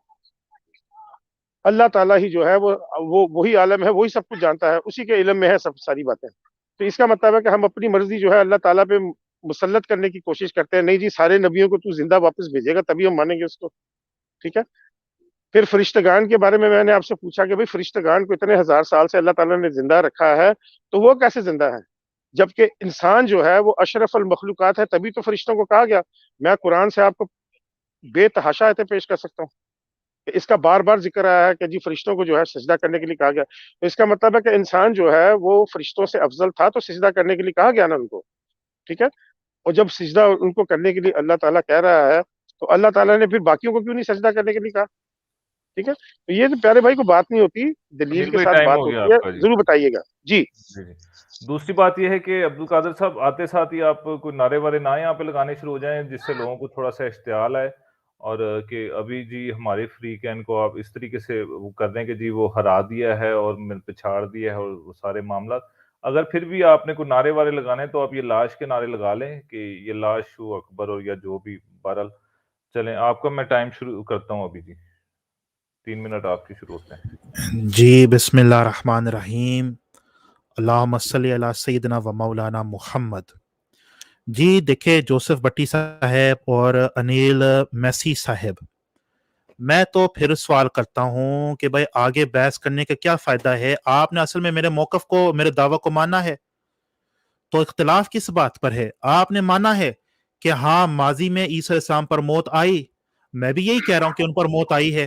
اللہ تعالیٰ ہی جو ہے وہ وہی عالم ہے، وہی سب کچھ جانتا ہے، اسی کے علم میں ہے سب ساری باتیں. تو اس کا مطلب ہے کہ ہم اپنی مرضی جو ہے اللہ تعالیٰ پہ مسلط کرنے کی کوشش کرتے ہیں. نہیں جی، سارے نبیوں کو تو زندہ واپس بھیجے گا تبھی ہم مانیں گے اس کو. ٹھیک ہے. پھر فرشتگان کے بارے میں نے آپ سے پوچھا کہ بھئی فرشتگان کو اتنے ہزار سال سے اللہ تعالیٰ نے زندہ رکھا ہے تو وہ کیسے زندہ ہے؟ جبکہ انسان جو ہے وہ اشرف المخلوقات ہے، تبھی تو فرشتوں کو کہا گیا. میں قرآن سے آپ کو بے تحاشا آیتیں پیش کر سکتا ہوں کہ اس کا بار بار ذکر آیا ہے کہ جی فرشتوں کو جو ہے سجدہ کرنے کے لیے کہا گیا. تو اس کا مطلب ہے کہ انسان جو ہے وہ فرشتوں سے افضل تھا تو سجدہ کرنے کے لیے کہا گیا نا ان کو. ٹھیک ہے. اور جب سجدہ ان کو کرنے کے لیے اللہ تعالیٰ کہہ رہا ہے تو اللہ تعالیٰ نے پھر باقیوں کو کیوں نہیں سجدہ کرنے کے لیے کہا؟ ٹھیک ہے. تو یہ تو پیارے بھائی کو بات نہیں ہوتی، دلیل انیل کے بھائی، ساتھ ٹائم بات ہو گیا ہوتی ہے. آپ کا. جی ضرور بتائیے گا. جی جی جی. دوسری بات یہ ہے کہ عبد القادر صاحب آتے ساتھ ہی آپ کوئی نعرے وارے نہ یہاں پہ لگانے شروع ہو جائیں جس سے لوگوں کو تھوڑا سا اشتعال آئے، اور کہ ابھی جی ہمارے فری کین کو آپ اس طریقے سے وہ کر دیں کہ جی وہ ہرا دیا ہے اور پچھاڑ دیا ہے اور وہ سارے معاملات. اگر پھر بھی آپ نے کوئی نعرے وارے لگانے تو آپ یہ لاش کے نعرے لگا لیں کہ یہ لاش ہو اکبر اور یا جو بھی. بہرحال چلیں، آپ کا میں ٹائم شروع کرتا ہوں ابھی. جی 3 منٹ آپ کی شروع ہوتے ہیں. جی بسم اللہ الرحمن الرحیم. اللہم صلی علی سیدنا و مولانا محمد. جی دیکھیں جوسف بٹی صاحب اور انیل میسی صاحب، میں تو پھر سوال کرتا ہوں کہ بھائی آگے بحث کرنے کا کیا فائدہ ہے؟ آپ نے اصل میں میرے موقف کو، میرے دعویٰ کو مانا ہے، تو اختلاف کس بات پر ہے؟ آپ نے مانا ہے کہ ہاں ماضی میں عیسیٰ علیہ السلام پر موت آئی، میں بھی یہی کہہ رہا ہوں کہ ان پر موت آئی ہے.